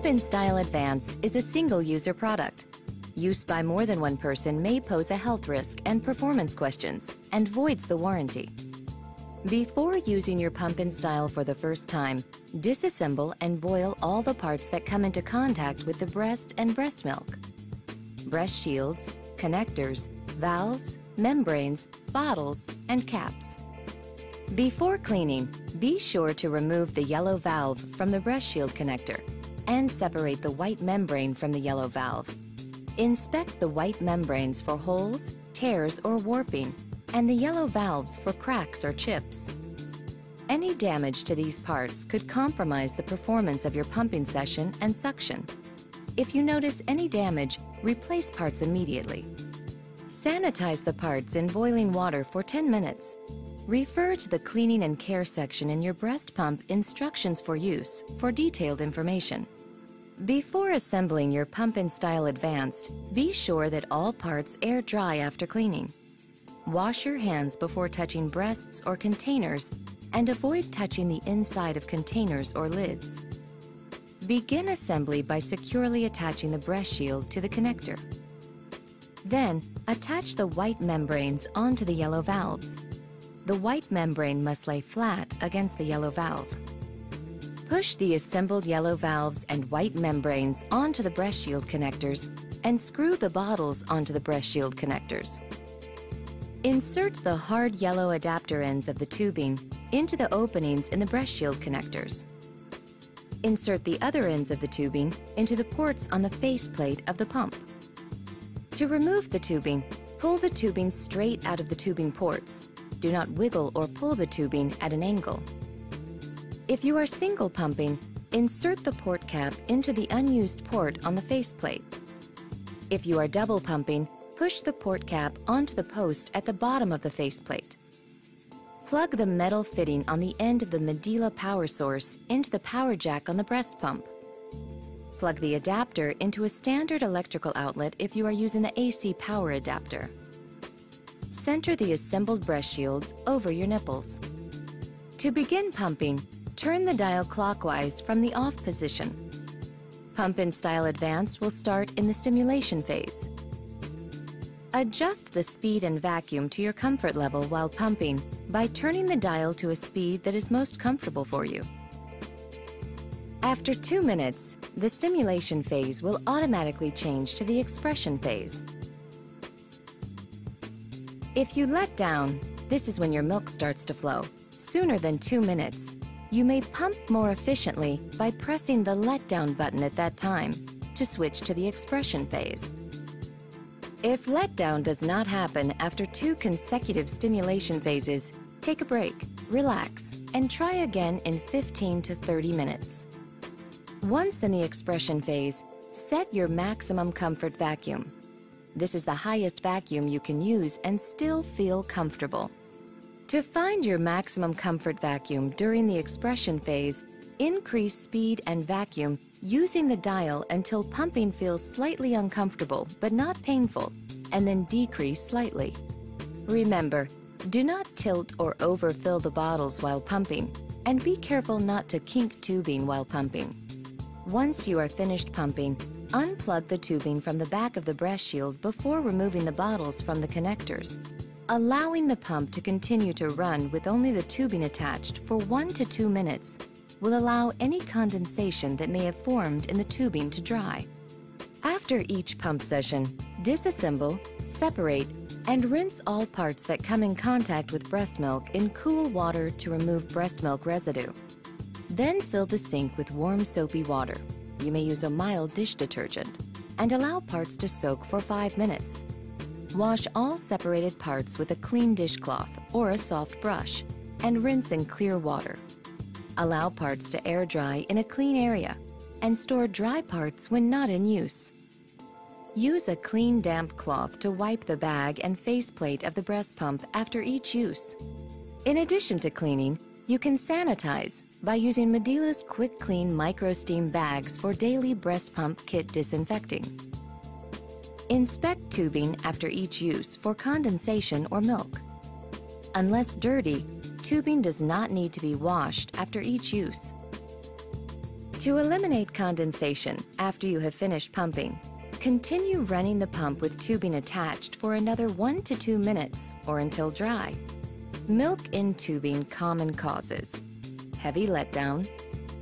Pump & Style Advanced is a single-user product. Use by more than one person may pose a health risk and performance questions and voids the warranty. Before using your Pump & Style for the first time, disassemble and boil all the parts that come into contact with the breast and breast milk. Breast shields, connectors, valves, membranes, bottles, and caps. Before cleaning, be sure to remove the yellow valve from the breast shield connector and separate the white membrane from the yellow valve. Inspect the white membranes for holes, tears, or warping, and the yellow valves for cracks or chips. Any damage to these parts could compromise the performance of your pumping session and suction. If you notice any damage, replace parts immediately. Sanitize the parts in boiling water for 10 minutes. Refer to the cleaning and care section in your breast pump instructions for use for detailed information. Before assembling your Pump & Style Advanced, be sure that all parts air dry after cleaning. Wash your hands before touching breasts or containers and avoid touching the inside of containers or lids. Begin assembly by securely attaching the breast shield to the connector. Then, attach the white membranes onto the yellow valves. The white membrane must lay flat against the yellow valve. Push the assembled yellow valves and white membranes onto the breast shield connectors and screw the bottles onto the breast shield connectors. Insert the hard yellow adapter ends of the tubing into the openings in the breast shield connectors. Insert the other ends of the tubing into the ports on the faceplate of the pump. To remove the tubing, pull the tubing straight out of the tubing ports. Do not wiggle or pull the tubing at an angle. If you are single pumping, insert the port cap into the unused port on the faceplate. If you are double pumping, push the port cap onto the post at the bottom of the faceplate. Plug the metal fitting on the end of the Medela power source into the power jack on the breast pump. Plug the adapter into a standard electrical outlet if you are using the AC power adapter. Center the assembled breast shields over your nipples. To begin pumping, turn the dial clockwise from the off position. Pump & Style Advanced will start in the stimulation phase. Adjust the speed and vacuum to your comfort level while pumping by turning the dial to a speed that is most comfortable for you. After 2 minutes, the stimulation phase will automatically change to the expression phase. If you let down, this is when your milk starts to flow, sooner than 2 minutes. You may pump more efficiently by pressing the let-down button at that time to switch to the expression phase. If letdown does not happen after 2 consecutive stimulation phases, take a break, relax, and try again in 15 to 30 minutes. Once in the expression phase, set your maximum comfort vacuum. This is the highest vacuum you can use and still feel comfortable. To find your maximum comfort vacuum during the expression phase, increase speed and vacuum using the dial until pumping feels slightly uncomfortable but not painful, and then decrease slightly. Remember, do not tilt or overfill the bottles while pumping, and be careful not to kink tubing while pumping. Once you are finished pumping, unplug the tubing from the back of the breast shield before removing the bottles from the connectors. Allowing the pump to continue to run with only the tubing attached for 1 to 2 minutes will allow any condensation that may have formed in the tubing to dry. After each pump session, disassemble, separate, and rinse all parts that come in contact with breast milk in cool water to remove breast milk residue. Then fill the sink with warm soapy water. You may use a mild dish detergent and allow parts to soak for 5 minutes. Wash all separated parts with a clean dishcloth or a soft brush and rinse in clear water. Allow parts to air dry in a clean area and store dry parts when not in use. Use a clean damp cloth to wipe the bag and faceplate of the breast pump after each use. In addition to cleaning, you can sanitize by using Medela's Quick Clean Micro Steam bags for daily breast pump kit disinfecting. Inspect tubing after each use for condensation or milk. Unless dirty, tubing does not need to be washed after each use. To eliminate condensation after you have finished pumping, continue running the pump with tubing attached for another 1 to 2 minutes or until dry. Milk in tubing common causes: heavy letdown,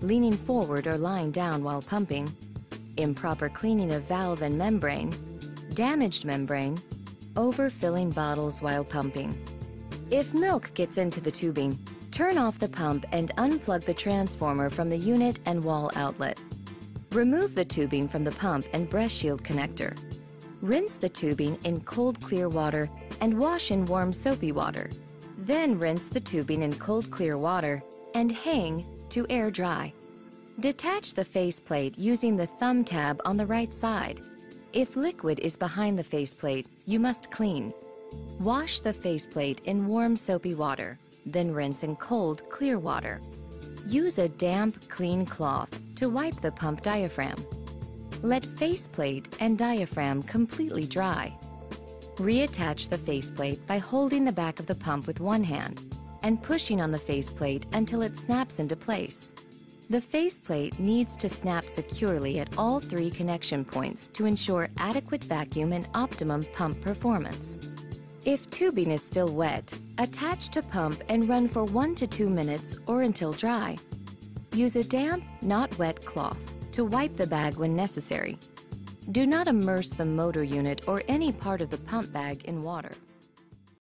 leaning forward or lying down while pumping, improper cleaning of valve and membrane, damaged membrane, overfilling bottles while pumping. If milk gets into the tubing, turn off the pump and unplug the transformer from the unit and wall outlet. Remove the tubing from the pump and breast shield connector. Rinse the tubing in cold clear water and wash in warm soapy water. Then rinse the tubing in cold clear water and hang to air dry. Detach the faceplate using the thumb tab on the right side. If liquid is behind the faceplate, you must clean. Wash the faceplate in warm soapy water, then rinse in cold clear water. Use a damp, clean cloth to wipe the pump diaphragm. Let faceplate and diaphragm completely dry. Reattach the faceplate by holding the back of the pump with one hand and pushing on the faceplate until it snaps into place. The faceplate needs to snap securely at all 3 connection points to ensure adequate vacuum and optimum pump performance. If tubing is still wet, attach to pump and run for 1 to 2 minutes or until dry. Use a damp, not wet cloth to wipe the bag when necessary. Do not immerse the motor unit or any part of the pump bag in water.